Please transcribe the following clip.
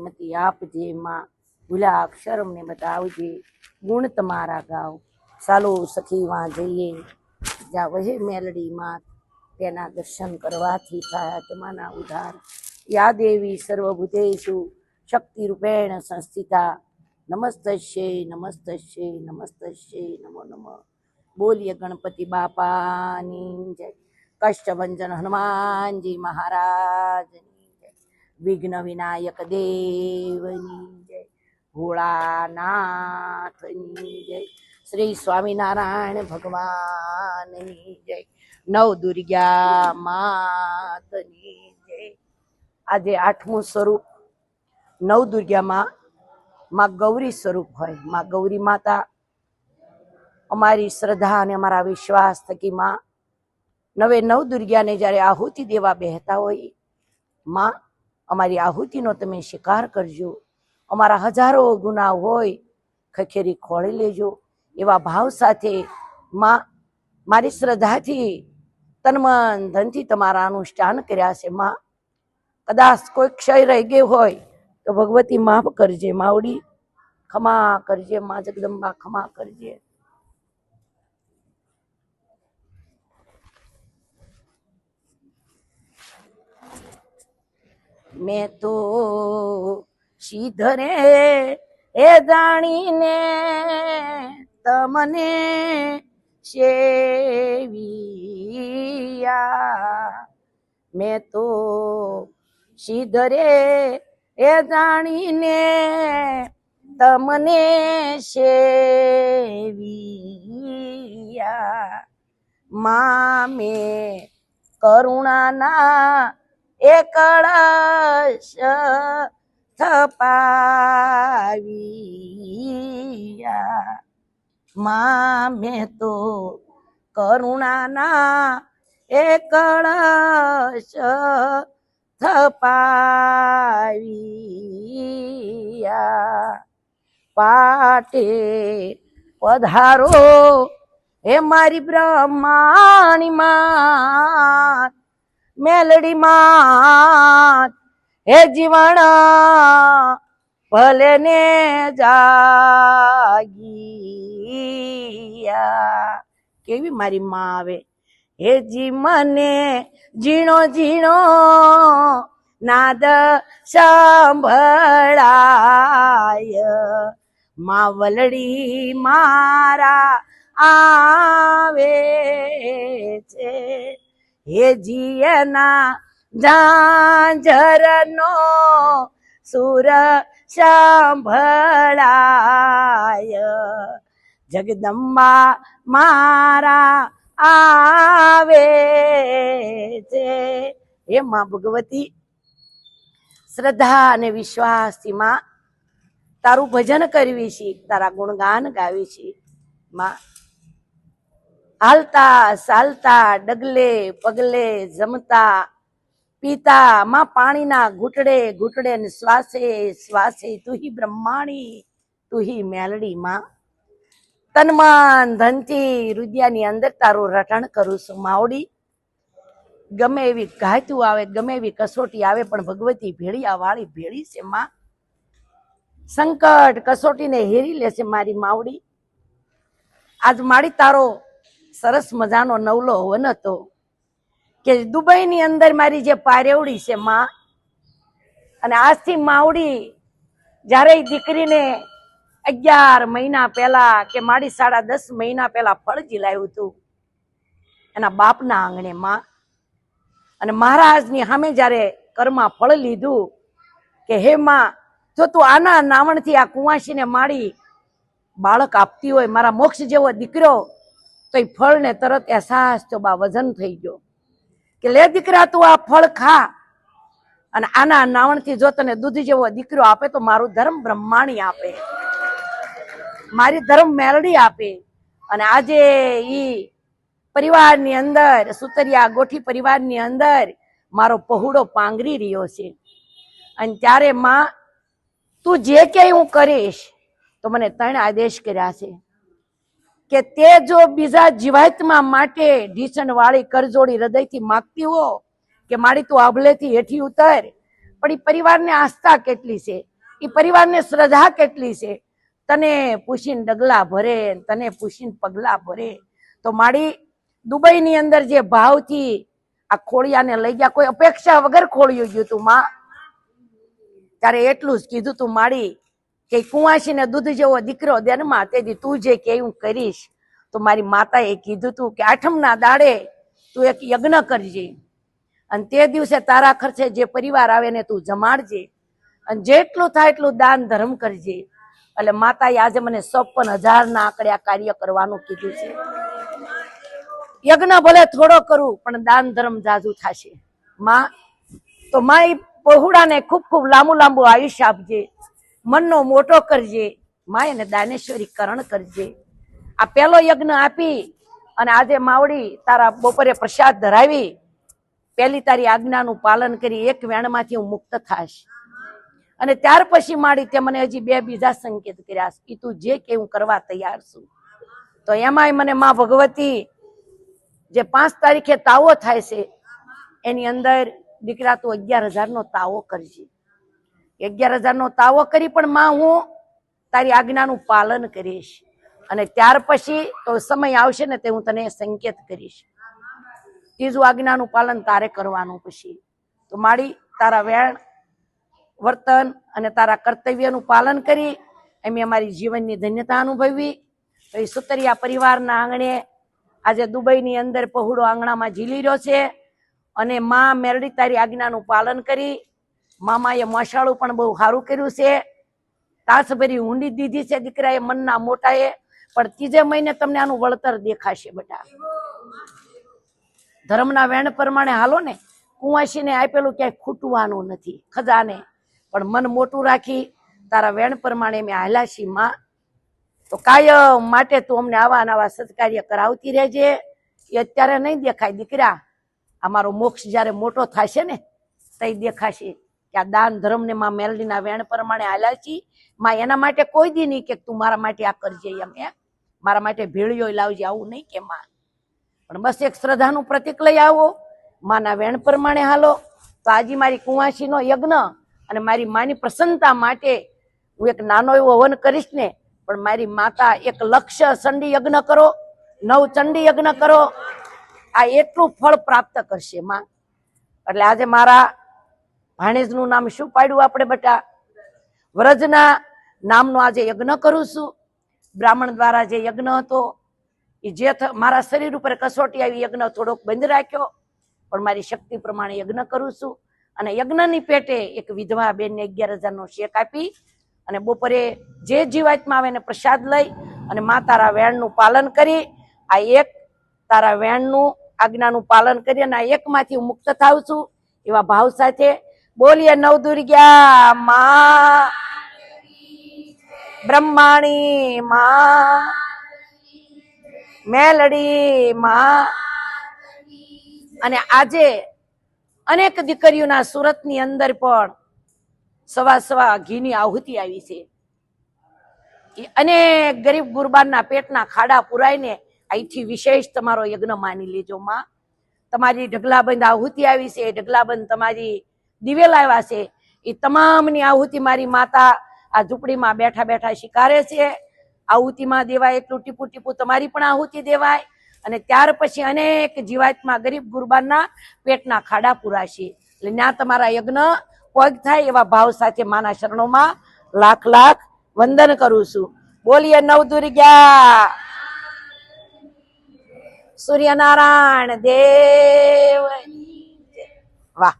મતી આપજે માં, ભૂલા અક્ષર અમને બતાવજે, ગુણ તમારા ગાવ. ચાલો સખી વાં જઈએ, જ્યાં વહે મેલડી માં, તેના દર્શન કરવાથી થાય આત્માના ઉદ્ધાર. યા દેવી સર્વભૂતેષુ શક્તિ રૂપેણ સંસ્થિતા, નમસ્તસ્યૈ નમસ્તસ્યૈ નમસ્તસ્યૈ નમો નમઃ. બોલીએ ગણપતિ બાપાની જય. કષ્ટભંજન હનુમાનજી મહારાજની જય. વિઘ્ન વિનાયક દેવની જય. ભોળાનાથની જય. શ્રી સ્વામિનારાયણ ભગવાનની જય. નવ દુર્ગા માતની જય. આજે 8મું સ્વરૂપ નવ દુર્ગામાં માં ગૌરી સ્વરૂપ હોય. માં ગૌરી માતા અમારી શ્રદ્ધા અને અમારા વિશ્વાસ થકી માં 9 દુર્ગાને જ્યારે આહુતિ દેવા બેહતા હોય, માં અમારી આહુતિનો તમે સ્વીકાર કરજો. અમારા હજારો ગુના હોય ખખેરી ખોળી લેજો. એવા ભાવ સાથે માં મારી શ્રદ્ધાથી તનમન ધનથી તમારા અનુષ્ઠાન કર્યા છે. માં કદાચ કોઈ ક્ષય રહી ગયો હોય તો ભગવતી માફ કરજે. માવડી ખમા કરજે. માં જગદંબા ખમા કરજે. મેં તો શીધરે એ જાણીને તમને સેવિયા. મેં તો શીધરે એ જાણીને તમને સેવિયા. માં મેં કરુણાના એ કળશ થપાવ્યા. માં મેં તો કરુણાના એ કળશ થપાવ્યા. પાટે પધારો એ મારી બ્રહ્માણી માં, મેલડી માં હે જીવણ ભલે ને જાગીયા. કેવી મારી માં આવે. હે જી મને ઝીણો ઝીણો નાદ સંભળાય. માં વલડી મારા આવે છે. હે જીયના ઝાંઝરનો સુર સંભળાય. જગદંબા મારા આવે છે. હે માં ભગવતી, શ્રદ્ધા અને વિશ્વાસથી માં તારું ભજન કરવી છે, તારા ગુણગાન ગાવી છે. માં હાલતા ચાલતા ડગલે પગલે જમતા પીતા માં પાણીના ઘૂંટડે ઘૂંટડે ને શ્વાસે શ્વાસે તુહી બ્રહ્માણી તુહી મેલડી. માં તનમન ધનથી રુદિયાની અંદર તારું રટણ કરું છું. માવડી ગમે એવી ઘાતું આવે, ગમે એવી કસોટી આવે, પણ ભગવતી ભેળિયા વાળી ભેળી છે. માં સંકટ કસોટીને હેરી લેશે મારી માવડી. આજ માડી તારો સરસ મજાનો નવલો હવન હતો કે દુબઈની અંદર મારી જે પારેવડી છે માં, અને આજથી માવડી જ્યારે દીકરીને 11 મહિના પહેલા કે માડી 10.5 મહિના પહેલા ફળ જીલાવ્યું હતું એના બાપના આંગણે માં, અને મહારાજની સામે જ્યારે કર્મા ફળ લીધું કે હે માં, જો તું આના નાવણથી આ કુંવાસીને માડી બાળક આપતી હોય, મારા મોક્ષ જેવો દીકરો, તો એ ફળને તરત અહેસાસ તો બા વજન થઈ ગયો કે લે દીકરા તું આ ફળ ખા, અને આના નાવણથી જો તને દૂધ જેવો દીકરો આપે તો મારું ધર્મ બ્રહ્માણી આપે, મારી ધર્મ મેલડી આપે. અને આજે ઈ પરિવારની અંદર સુતરિયા ગોઠી પરિવારની અંદર મારો પહોળો પાંગરી રહ્યો છે. અને ત્યારે માં તું જે ક્યાંય હું કરીશ તો મને 3 આદેશ કર્યા છે કે તે જો બીજા જીવાત્મા માટે ઢીસણ વાળી કરજોડી હૃદયથી માગતી હો કે મારી તું આભલેથી હેઠી ઉતર, પણ એ પરિવારને આસ્થા કેટલી છે, એ પરિવારને શ્રદ્ધા કેટલી છે, તને પૂછીને ડગલા ભરે, તને પૂછીને પગલા ભરે. તો મારી દુબઈની અંદર જે ભાવથી આ ખોળિયાને લઈ ગયા, કોઈ અપેક્ષા વગર ખોળિયું ગયું તું માં. ત્યારે એટલું જ કીધું તું માડી કે કુંવાસીને દૂધ જેવો દીકરો દેનમાં, તેથી તું જે કે હું કરીશ. તો મારી માતાએ કીધું તું કે આઠમના દાડે તું એક યજ્ઞ કરજે, અને તે દિવસે તારા ખર્ચે જે પરિવાર આવે ને તું જમાડજે, અને જેટલું થાય એટલું દાન ધર્મ કરજે. એટલે માતાએ આજે મને 56,000 ના આંકડે આ કાર્ય કરવાનું કીધું છે. યજ્ઞ ભલે થોડો કરું પણ દાન ધર્મ જાજુ થશે માં. તો માં પહોળાને ખૂબ ખૂબ લાંબુ લાંબુ આયુષ્ય આપજે, મનનો મોટો કરજે માં, એને દાનેશ્વરી કરણ કરજે. આ પહેલો યજ્ઞ આપી અને આજે માવડી તારા બપોરે પ્રસાદ ધરાવી, પહેલી તારી આજ્ઞાનું પાલન કરી એક વેણમાંથી હું મુક્ત થાશ. અને ત્યાર પછી માડી તે મને હજી 2 બીજા સંકેત કર્યા કે તું જે કે હું કરવા તૈયાર છું. તો એમાંય મને માં ભગવતી જે 5 તારીખે તાવો થાય છે એની અંદર દીકરા તું 11,000 નો તાવો કરજે. 11,000 નો તાવો કરી પણ માં હું તારી આજ્ઞાનું પાલન કરીશ. અને ત્યાર પછી તો સમય આવશે ને તે હું તને સંકેત કરીશ. ત્રીજું આજ્ઞાનું પાલન તારે કરવાનું. પછી તો માડી તારા વેણ વર્તન અને તારા કર્તવ્યનું પાલન કરી એમ અમારી જીવનની ધન્યતા અનુભવી. તો એ સુતરિયા પરિવારના આંગણે આજે દુબઈની અંદર પહોળો આંગણામાં ઝીલી રહ્યો છે. અને માં મેરડી તારી આજ્ઞાનું પાલન કરી. મામાએ મશાળું પણ બહુ સારું કર્યું છે, તાસભરી ઊંડી દીધી છે દીકરાએ, મનના મોટાએ. પણ 3 મહિને તમને આનું વળતર દેખાશે બેટા. ધર્મના વેણ પ્રમાણે હાલો ને, કુંવાસીને આપેલું ક્યાંય ખૂટવાનું નથી ખજાને. પણ મન મોટું રાખી તારા વેણ પ્રમાણે મેં હાલ્યા છીએ માં. તો કાયમ માટે તું અમને આવા નવા સત્કાર્ય કરાવતી રહેજે. એ અત્યારે નહીં દેખાય દીકરા, અમારો મોક્ષ જયારે મોટો થશે ને તઈ દેખાશે કે આ દાન ધર્મ ને માં મેલડીના વેણ પ્રમાણે હાલ્યા છીએ માં. એના માટે કોઈ દી નહીં કે તું મારા માટે આ કરજે, એમ મારા માટે ભેળીઓ લાવજે, આવું નહીં કે માં. પણ બસ એક શ્રદ્ધાનું પ્રતિક લઈ આવો, માના વેણ પ્રમાણે હાલો. તો આજે મારી કુંવાસીનો યજ્ઞ અને મારી માની પ્રસન્નતા માટે હું એક નાનો એવો હવન કરીશ ને, પણ મારી માતા 1 લક્ષ ચંડી યજ્ઞ કરો, 9 ચંડી યજ્ઞ કરો, આ એટલું ફળ પ્રાપ્ત કરશે માં. એટલે આજે મારા ભાણેજનું નામ શું પાડ્યું આપણે બેટા? વ્રજના નામનો આજે યજ્ઞ કરું છું. બ્રાહ્મણ દ્વારા જે યજ્ઞ હતો એ જે મારા શરીર ઉપર કસોટી આવી, યજ્ઞ થોડોક બંધ રાખ્યો, પણ મારી શક્તિ પ્રમાણે યજ્ઞ કરું છું. અને યજ્ઞની પેટે એક વિધવા બેનને 11,000 નો શેક આપી અને બપોરે જે જીવાતમાં આવે એને પ્રસાદ લઈ અને મા તારા વેણનું પાલન કરી, આ એક તારા વેણનું આજ્ઞાનું પાલન કરી અને આ એકમાંથી હું મુક્ત થાઉં છું એવા ભાવ સાથે બોલીએ નવદુર્ગા માં, બ્રહ્માણી માં, મેલડી માં. અને આજે અનેક દીકરીઓના સુરતની અંદર પણ સવા ઘીની આહુતિ આવી છે. અનેક ગરીબ ગુરબાનના પેટના ખાડા પુરાઈને અહીંથી વિશેષ તમારો યજ્ઞ માની લેજો માં. તમારી ઢગલાબંધ આહુતિ આવી છે, ઢગલાબંધ તમારી દિવેલ આવ્યા છે, એ તમામની આહુતિ મારી માતા આ ઝૂંપડીમાં બેઠા બેઠા સ્વીકારે છે. આહુતિમાં દેવાય એટલું ટીપું ટીપું તમારી પણ આહુતિ દેવાય. અને ત્યાર પછી અનેક જીવાતમાં ગરીબ ગુરબાનના પેટના ખાડા પુરાશે. એટલે ત્યાં તમારા યજ્ઞ પગ થાય એવા ભાવ સાથે માના શરણોમાં લાખ લાખ વંદન કરું છું. બોલીએ નવદુર્ગા, સૂર્યનારાયણ દેવ. વાહ.